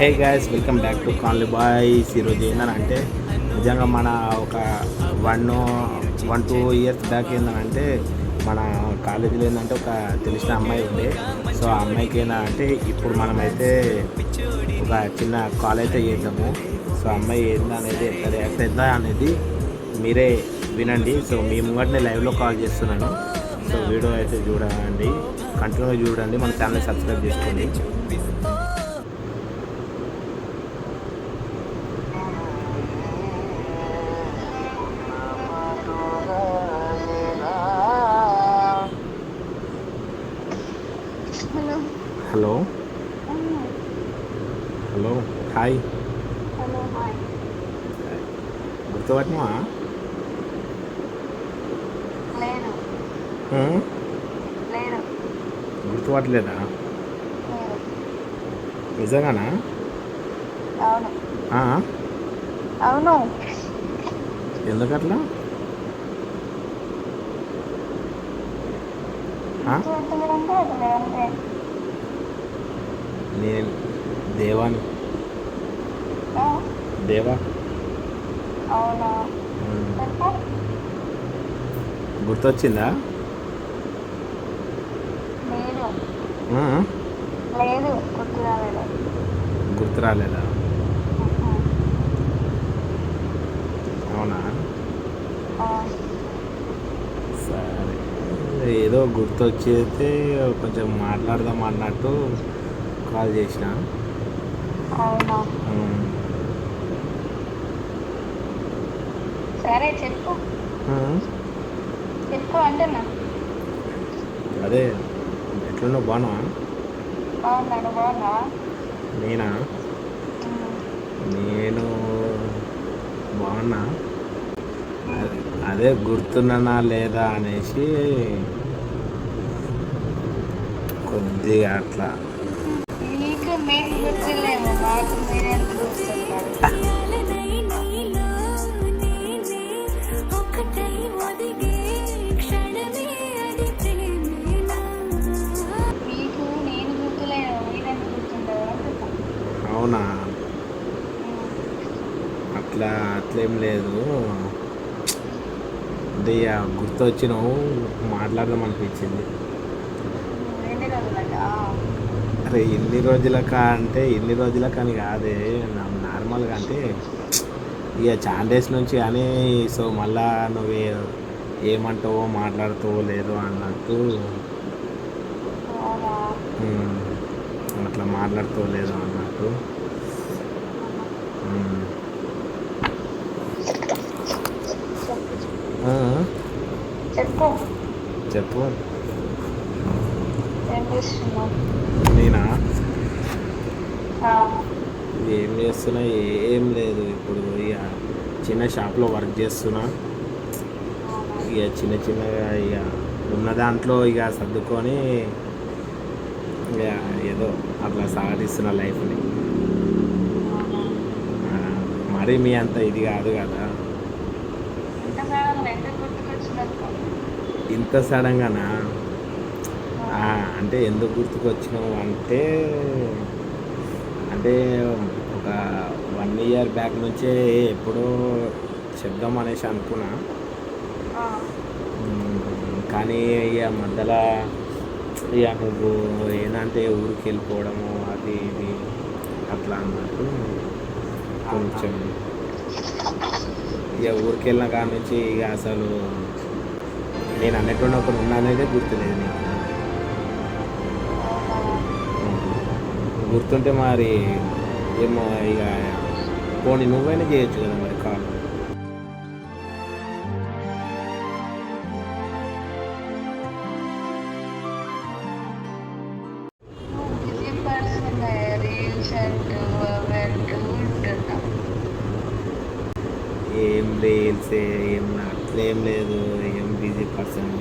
Hey guys, welcome back to కాన్లీ boys. ఈరోజు ఏంటంటే నిజంగా మన ఒక వన్ 1-2 ఇయర్స్ బ్యాక్ ఏంటంటే మన కాలేజీలో ఏంటంటే ఒక తెలిసిన అమ్మాయి ఉండే. సో ఆ అమ్మాయికి ఏంటంటే ఇప్పుడు మనమైతే ఒక చిన్న కాల్ అయితే చేద్దాము. సో అమ్మాయి ఏందనేది ఎట్లా రియాక్ట్ అవుతుందా అనేది మీరే వినండి. సో మీ ముంగటనే లైవ్లో కాల్ చేస్తున్నాను. సో వీడియో అయితే చూడండి, కంటిన్యూగా చూడండి, మన ఛానల్ సబ్స్క్రైబ్ చేసుకోండి. Hello hello hi. Hello hi. గుర్తుపట్టినవా? లేదు లేదు గుర్తుపట్టలేదా? లేదు. నిజంగానా? అవును ఆ? అవును. ఎందుకట్లా? గుర్తుపెట్టలేదంటే అది లేదంటే నేను దేవాని. దేవా. అవునా? ఉమ్. చెప్పు. గుర్తొచ్చిందా? లేదు ఆ? లేదు గుర్తు రాలేదు. గుర్తు రాలేదా? అవునా? సరే, ఏదో గుర్తొచ్చేస్తే కొంచెం మాట్లాడదాం అన్నట్టు కాల్ చేసిన. అవునా? ఉమ్. సరే చెప్పు ఉమ్. చెప్పు అంటున్నా. అదే, ఎట్లున్నావు? బాగున్నావా? బాగున్నాను. బాగున్నావా? నేనా? నేను బాగున్నా. అదే గుర్తున్నానా లేదా అనేసి కొద్దిగా అట్లా. నీకు మేము గుర్తులేము, మాకు మీరే గుర్తుంటారు. మీకు నేను గుర్తులేను, మీరెందుకు గుర్తుంటారు అంటున్నా. అవునా? అట్లేం లేదు. అంటే ఇక గుర్తొచ్చినావు, మాట్లాడదాం అనిపించింది. ఎన్ని రోజులకా? అరే ఇన్ని రోజులకా అని కాదే, నార్మల్గా అంటే ఇక చాలా డేస్ నుంచి కానీ. సో మళ్ళా నువ్వు ఏమంటావో మాట్లాడుతావో లేదో అన్నట్టు. అవునా? ఉమ్, అట్లా మాట్లాడుతావో లేదో అన్నట్టు. ఉమ్. ఆ? చెప్పు. చెప్పు. ఏం చేస్తున్నావు? నేనా? ఆ, ఏం చేస్తున్నా? ఏం లేదు. ఇప్పుడు ఇక చిన్న షాప్లో వర్క్ చేస్తున్నా. అవునా? ఇక చిన్నగా ఇక ఉన్న దాంట్లో ఇక సర్దుకొని ఇక ఏదో అట్లా సాగిస్తున్న లైఫ్ని. అవునా? మరీ మీ అంత ఇది కాదు కదా. ఎంత కాలం ఎందుకు గుర్తుకొచ్చినట్టు? ఇంత సడన్గానా? అంటే ఎందుకు గుర్తుకొచ్చినావు అంటే అంటే ఒక 1 ఇయర్ బ్యాక్ నుంచే ఎప్పుడో చెప్దాం అనేసి అనుకున్నా. కానీ ఇక మధ్యలో ఇక నువ్వు ఏంటంటే ఊరికి వెళ్ళిపోవడము అది ఇది అట్లా అన్నట్టు కొంచెం. ఇక ఊరికి వెళ్ళిన కాడ నుంచి ఇక అసలు నేను అన్నట్టు ఒకరు ఉన్నానేదే గుర్తులేదు నీకు. గుర్తుంటే మరి ఏమో ఇక పోనీ నువ్వైనా చేయొచ్చు కదా మరి కాల్. బిజీ పర్సన్, రీల్స్ అంటూ అవంటూ ఉంటున్నా. ఏం రీల్స్ ఏం అట్లేం లేదు. ఏం బిజీ పర్సన్.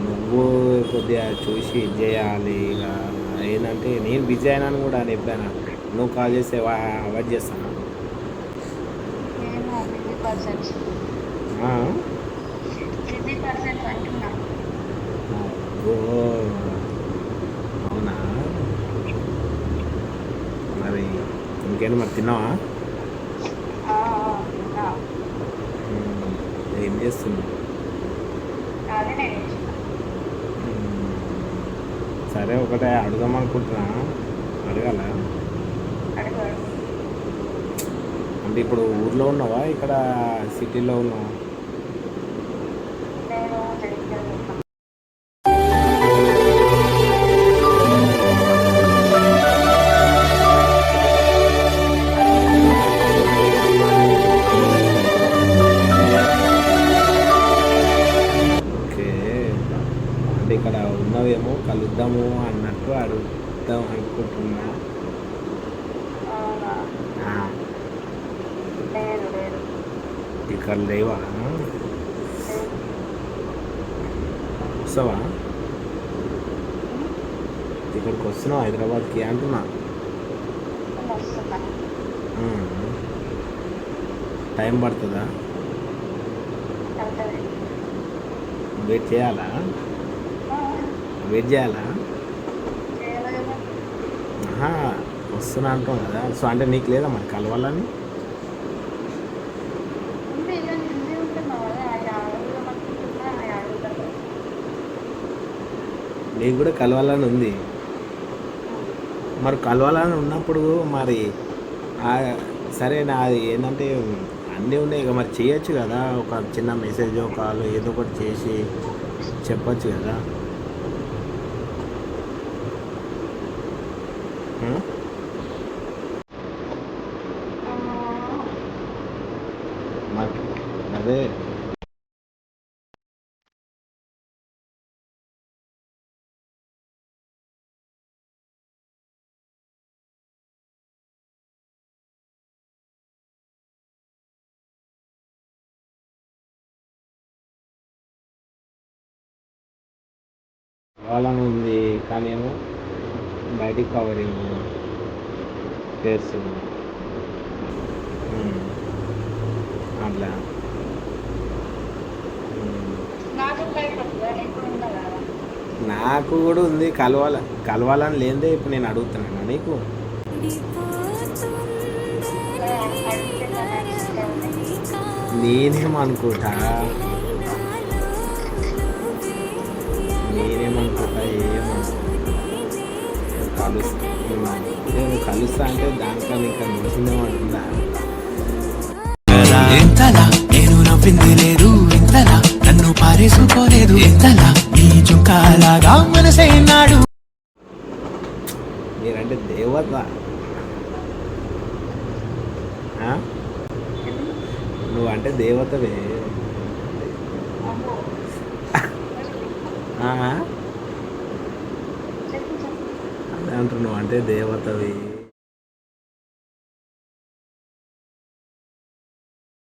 నువ్వు కొద్దిగా చూసి ఇది చేయాలి. ఇక ఏంటంటే నేను బిజీ అయినాను కూడా అని చెప్పాను. నువ్వు కాల్ చేస్తే అవాయిడ్ చేస్తాను. ఏమో బిజీ పర్సన్స్. 50% అంటున్నా. ఓ అవునా, మరి ఇంకేంటి మరి తిన్నావా? తిన్నా. ఏం చేస్తున్నావు? అదే నేను ఇచ్చిన. సరే ఒకటే అడుగుదాం అనుకుంటున్నా, అడగాల. అడుగు. అంటే ఇప్పుడు ఊర్లో ఉన్నావా, ఇక్కడ సిటీలో ఉన్నావా? నేను జగిత్యాల ఉన్నా. ఓకే, అంటే ఇక్కడ ఉన్నవేమో కలుద్దాము అన్నట్టు అడుగుదాం అనుకుంటున్నా. అవునా? ఆ, లేదు లేదు ఇక్కడ లేవా? లేదు. వస్తావా? ఇక్కడికి వస్తున్నావు హైదరాబాద్కి అంటున్నా. నేను వస్తున్నా. ఉమ్. టైం పడుతుందా? వెళ్తుంది. వెయిట్ చేయాలా? వెయిట్ చేయాలా? చేయలేదు. ఆహా, వస్తున్నా అంటాం కదా, సో అంటే నీకు లేదా మరి కలవాలని? ఉంది ఇక బిజీ ఉంటున్నావు కదా, ఆయన అడుగుదాం అనుకుంటున్నా, ఆయన అడుగుతారు. నీకు కూడా కలవాలని ఉంది. మరి కలవాలని ఉన్నప్పుడు మరి ఆ, సరే నాది ఏంటంటే అన్నీ ఉన్నాయి ఇక, మరి చేయొచ్చు కదా, ఒక చిన్న మెసేజ్ కాల్ ఏదో ఒకటి చేసి చెప్పొచ్చు కదా. ఉం? మరి అదే కలవాలని ఉంది, కానీ ఏమో బయటికి కవరింగ్ ఫేస్ అట్లా. ఉమ్. నాకు భయపడుతుందా, నీకు ఉందా కదా? నాకు కూడా ఉంది కలవాలని లేదే ఇప్పుడు నేను అడుగుతున్నాను నీకు. అడిగితే తను నచ్చుతుంది. నేనేమనుకుంటా నేనేమనుకుంటా కలుస్తా, నేను కలుస్తా అంటే దానికన్నా ఇంకా మించిందేమంటుందా? ఎంతలా నేను నవ్వింది లేదు, ఇంతలా నన్ను పారేసుకోలేదు, ఎంతలా నీ చుక్కాలాగా మనసే నాడు. మీరంటే దేవత. ఆ? నువ్వంటే దేవతవే. అమ్మో. ఆ? చెప్పు చెప్పు. అదే అంటున్నావు, అంటే దేవతవి.